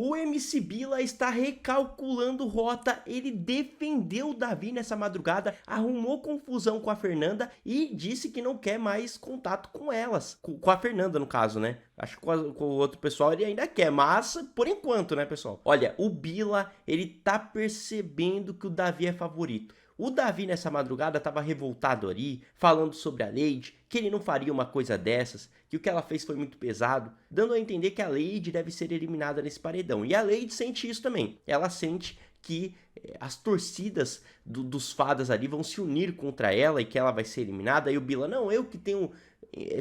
O MC Bila está recalculando rota, ele defendeu o Davi nessa madrugada, arrumou confusão com a Fernanda e disse que não quer mais contato com elas, com a Fernanda no caso, né? Acho que com o outro pessoal ele ainda quer, mas por enquanto, né, pessoal? Olha, o Bila, ele tá percebendo que o Davi é favorito. O Davi nessa madrugada estava revoltado ali, falando sobre a Lady, que ele não faria uma coisa dessas, que o que ela fez foi muito pesado, dando a entender que a Lady deve ser eliminada nesse paredão. E a Lady sente isso também. Ela sente que as torcidas dos fadas ali vão se unir contra ela e que ela vai ser eliminada. E o Bila, não, eu que tenho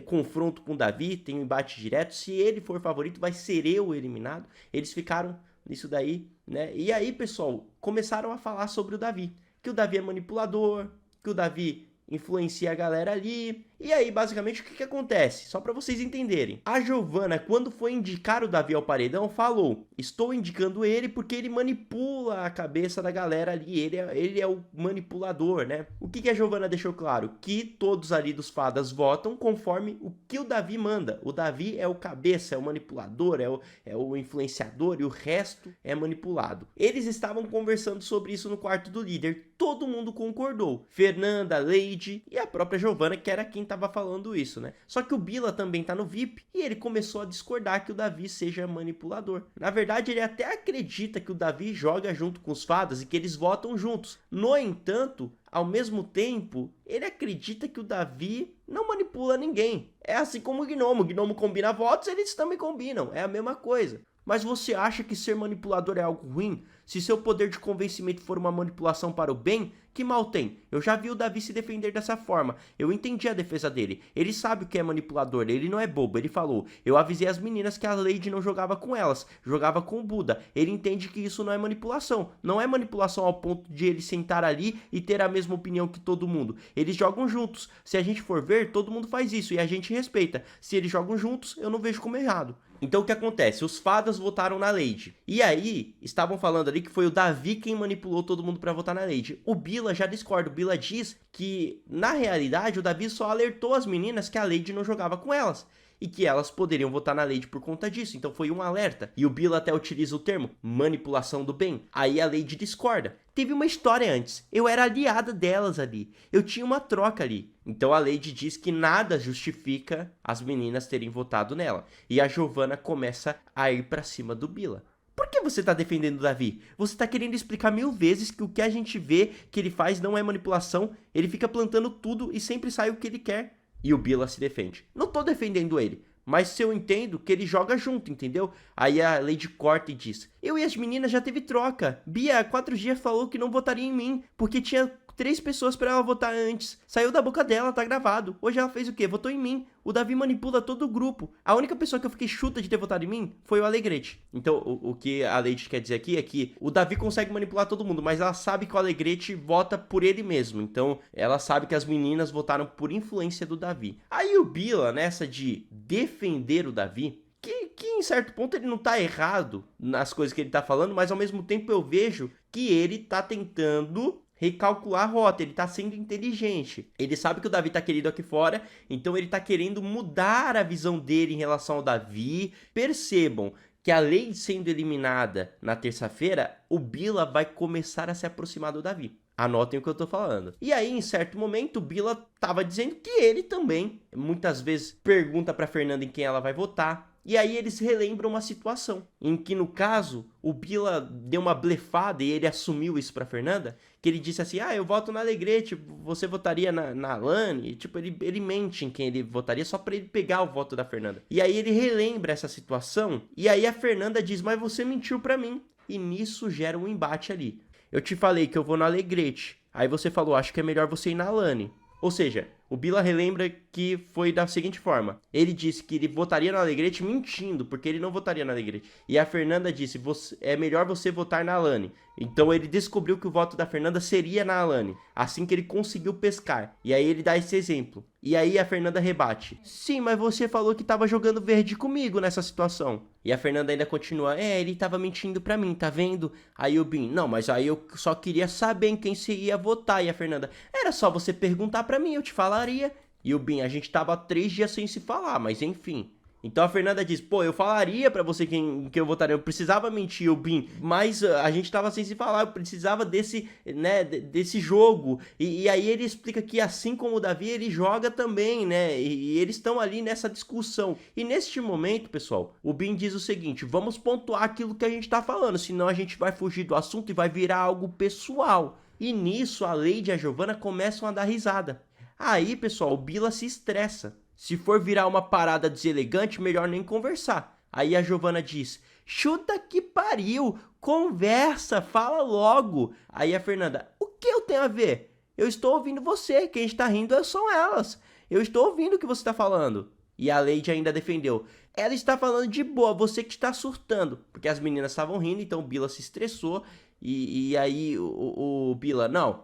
confronto com o Davi, tenho embate direto, se ele for favorito vai ser eu eliminado. Eles ficaram nisso daí, né? E aí, pessoal, começaram a falar sobre o Davi. Que o Davi é manipulador, que o Davi influencia a galera ali. E aí, basicamente, o que acontece? Só para vocês entenderem. A Giovanna, quando foi indicar o Davi ao paredão, falou: estou indicando ele porque ele manipula a cabeça da galera ali. Ele é o manipulador, né? O que a Giovanna deixou claro? Que todos ali dos fadas votam conforme o que o Davi manda. O Davi é o cabeça, é o manipulador, é o influenciador e o resto é manipulado. Eles estavam conversando sobre isso no quarto do líder. Todo mundo concordou. Fernanda, Lady e a própria Giovanna, que era quem tava falando isso, né? Só que o Bila também tá no VIP e ele começou a discordar que o Davi seja manipulador. Na verdade, ele até acredita que o Davi joga junto com os fadas e que eles votam juntos. No entanto, ao mesmo tempo, ele acredita que o Davi não manipula ninguém. É assim como o Gnomo. O Gnomo combina votos, eles também combinam. É a mesma coisa. Mas você acha que ser manipulador é algo ruim? Se seu poder de convencimento for uma manipulação para o bem, que mal tem? Eu já vi o Davi se defender dessa forma. Eu entendi a defesa dele. Ele sabe o que é manipulador, ele não é bobo. Ele falou: eu avisei as meninas que a Lady não jogava com elas, jogava com o Buda. Ele entende que isso não é manipulação. Não é manipulação ao ponto de ele sentar ali e ter a mesma opinião que todo mundo. Eles jogam juntos. Se a gente for ver, todo mundo faz isso e a gente respeita. Se eles jogam juntos, eu não vejo como errado. Então o que acontece? Os fadas votaram na Lady. E aí, estavam falando ali que foi o Davi quem manipulou todo mundo pra votar na Lady. O Bila já discorda. O Bila diz que, na realidade, o Davi só alertou as meninas que a Lady não jogava com elas. E que elas poderiam votar na Lady por conta disso. Então foi um alerta. E o Bila até utiliza o termo manipulação do bem. Aí a Lady discorda. Teve uma história antes. Eu era aliada delas ali. Eu tinha uma troca ali. Então a Lady diz que nada justifica as meninas terem votado nela. E a Giovanna começa a ir pra cima do Bila. Por que você tá defendendo o Davi? Você tá querendo explicar 1000 vezes que o que a gente vê que ele faz não é manipulação. Ele fica plantando tudo e sempre sai o que ele quer. E o Bila se defende. Não tô defendendo ele, mas se eu entendo que ele joga junto, entendeu? Aí a Lady corta e diz: eu e as meninas já teve troca. Bia há 4 dias falou que não votaria em mim, porque tinha 3 pessoas pra ela votar antes. Saiu da boca dela, tá gravado. Hoje ela fez o quê? Votou em mim. O Davi manipula todo o grupo. A única pessoa que eu fiquei chuta de ter votado em mim foi o Alegrete. Então, o que a Lady quer dizer aqui é que o Davi consegue manipular todo mundo, mas ela sabe que o Alegrete vota por ele mesmo. Então, ela sabe que as meninas votaram por influência do Davi. Aí o Bila, nessa de defender o Davi, que em certo ponto ele não tá errado nas coisas que ele tá falando, mas ao mesmo tempo eu vejo que ele tá tentando recalcular a rota, ele tá sendo inteligente. Ele sabe que o Davi tá querido aqui fora, então ele tá querendo mudar a visão dele em relação ao Davi. Percebam que a Lady sendo eliminada na terça-feira, o Bila vai começar a se aproximar do Davi. Anotem o que eu tô falando. E aí, em certo momento, o Bila tava dizendo que ele também, muitas vezes, pergunta pra Fernanda em quem ela vai votar. E aí eles relembram uma situação em que, no caso, o Bila deu uma blefada e ele assumiu isso pra Fernanda, que ele disse assim: eu voto na Alegrete, você votaria na Alane? E, tipo, ele mente em quem ele votaria só pra ele pegar o voto da Fernanda. E aí ele relembra essa situação e aí a Fernanda diz: mas você mentiu pra mim. E nisso gera um embate ali. Eu te falei que eu vou na Alegrete, aí você falou: acho que é melhor você ir na Alane. Ou seja, o Bila relembra que foi da seguinte forma: ele disse que ele votaria no Alegrete mentindo, porque ele não votaria no Alegrete. E a Fernanda disse: é melhor você votar na Alane. Então ele descobriu que o voto da Fernanda seria na Alane, assim que ele conseguiu pescar. E aí ele dá esse exemplo. E aí a Fernanda rebate: sim, mas você falou que tava jogando verde comigo nessa situação. E a Fernanda ainda continua: ele tava mentindo pra mim, tá vendo? Aí o Bin: não, mas aí eu só queria saber em quem você ia votar. E a Fernanda: era só você perguntar pra mim, eu te falaria. E o Bin: a gente tava 3 dias sem se falar, mas enfim. Então a Fernanda diz, pô, eu falaria pra você quem que eu votaria, eu precisava mentir, o Bin, mas a gente tava sem se falar, eu precisava desse, né, desse jogo. E aí ele explica que assim como o Davi, ele joga também, né, e eles estão ali nessa discussão. E neste momento, pessoal, o Bin diz o seguinte, vamos pontuar aquilo que a gente tá falando, senão a gente vai fugir do assunto e vai virar algo pessoal. E nisso a Lady e a Giovanna começam a dar risada. Aí, pessoal, o Bila se estressa. Se for virar uma parada deselegante, melhor nem conversar. Aí a Giovanna diz, chuta que pariu, conversa, fala logo. Aí a Fernanda, o que eu tenho a ver? Eu estou ouvindo você, quem está rindo são elas. Eu estou ouvindo o que você está falando. E a Lady ainda defendeu, ela está falando de boa, você que está surtando. Porque as meninas estavam rindo, então o Bila se estressou. E aí o Bila, não,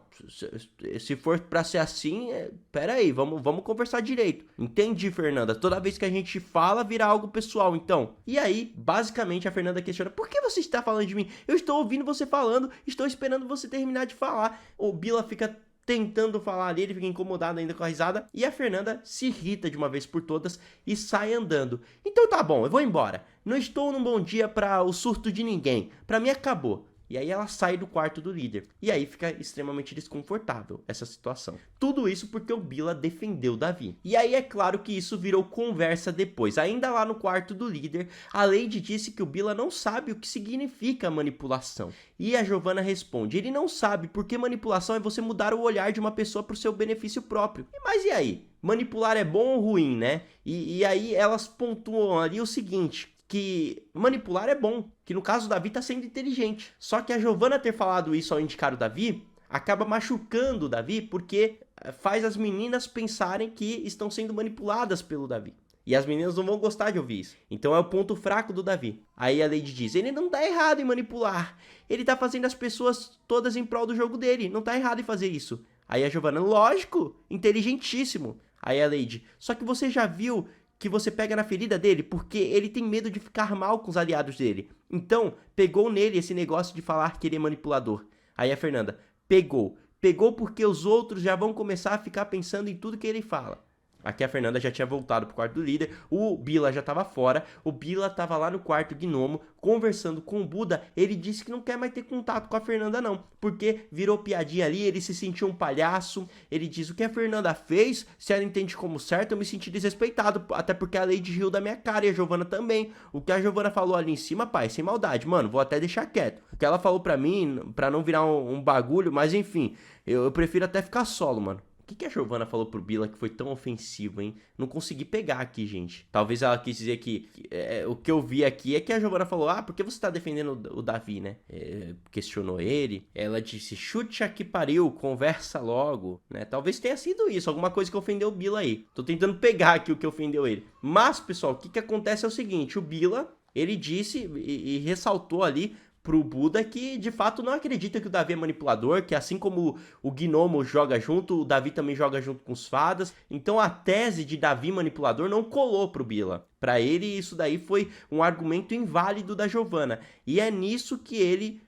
se for pra ser assim, pera aí, vamos conversar direito. Entendi, Fernanda, toda vez que a gente fala, vira algo pessoal, então. E aí, basicamente, a Fernanda questiona, por que você está falando de mim? Eu estou ouvindo você falando, estou esperando você terminar de falar. O Bila fica tentando falar ali, ele fica incomodado ainda com a risada, e a Fernanda se irrita de uma vez por todas e sai andando. Então tá bom, eu vou embora. Não estou num bom dia para o surto de ninguém. Pra mim acabou. E aí ela sai do quarto do líder. E aí fica extremamente desconfortável essa situação. Tudo isso porque o Bila defendeu Davi. E aí é claro que isso virou conversa depois. Ainda lá no quarto do líder, a Lady disse que o Bila não sabe o que significa manipulação. E a Giovanna responde, ele não sabe porque manipulação é você mudar o olhar de uma pessoa para o seu benefício próprio. Mas e aí? Manipular é bom ou ruim, né? E aí elas pontuam ali o seguinte, que manipular é bom, que no caso o Davi tá sendo inteligente. Só que a Giovanna ter falado isso ao indicar o Davi, acaba machucando o Davi, porque faz as meninas pensarem que estão sendo manipuladas pelo Davi. E as meninas não vão gostar de ouvir isso. Então é o ponto fraco do Davi. Aí a Lady diz, ele não tá errado em manipular. Ele tá fazendo as pessoas todas em prol do jogo dele. Não tá errado em fazer isso. Aí a Giovanna, lógico, inteligentíssimo. Aí a Lady, só que você já viu que você pega na ferida dele, porque ele tem medo de ficar mal com os aliados dele. Então, pegou nele esse negócio de falar que ele é manipulador. Aí a Fernanda, pegou. Pegou porque os outros já vão começar a ficar pensando em tudo que ele fala. Aqui a Fernanda já tinha voltado pro quarto do líder, o Bila já tava fora, o Bila tava lá no quarto gnomo, conversando com o Buda, ele disse que não quer mais ter contato com a Fernanda não, porque virou piadinha ali, ele se sentiu um palhaço, ele diz, o que a Fernanda fez, se ela entende como certo, eu me senti desrespeitado, até porque a Lady riu da minha cara e a Giovanna também, o que a Giovanna falou ali em cima, pai, sem maldade, mano, vou até deixar quieto, o que ela falou pra mim, pra não virar um bagulho, mas enfim, eu prefiro até ficar solo, mano. O que a Giovanna falou pro Bila que foi tão ofensivo, hein? Não consegui pegar aqui, gente. Talvez ela quis dizer que... o que eu vi aqui é que a Giovanna falou, ah, por que você tá defendendo o Davi, né? Questionou ele. Ela disse, chute que pariu, conversa logo, né? Talvez tenha sido isso, alguma coisa que ofendeu o Bila aí. Tô tentando pegar aqui o que ofendeu ele. Mas, pessoal, o que acontece é o seguinte, o Bila, ele disse e ressaltou ali pro Buda que de fato não acredita que o Davi é manipulador, que assim como o Gnomo joga junto, o Davi também joga junto com os fadas. Então a tese de Davi manipulador não colou pro Bila. Para ele isso daí foi um argumento inválido da Giovanna. E é nisso que ele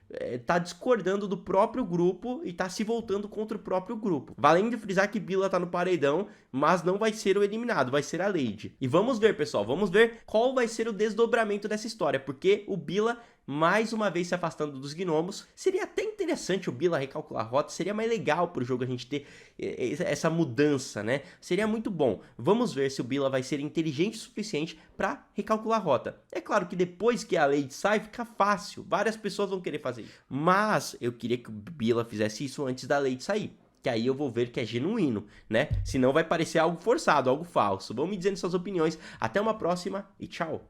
tá discordando do próprio grupo e tá se voltando contra o próprio grupo. Valendo frisar que Bila tá no paredão, mas não vai ser o eliminado, vai ser a Lady. E vamos ver, pessoal, vamos ver qual vai ser o desdobramento dessa história, porque o Bila mais uma vez se afastando dos gnomos. Seria até interessante o Bila recalcular a rota, seria mais legal pro jogo a gente ter essa mudança, né? Seria muito bom. Vamos ver se o Bila vai ser inteligente o suficiente para recalcular a rota. É claro que depois que a Lady sai, fica fácil. Várias pessoas vão querer fazer isso. Mas eu queria que o Bila fizesse isso antes da Lady sair. Que aí eu vou ver que é genuíno, né? Senão vai parecer algo forçado, algo falso. Vão me dizendo suas opiniões. Até uma próxima e tchau!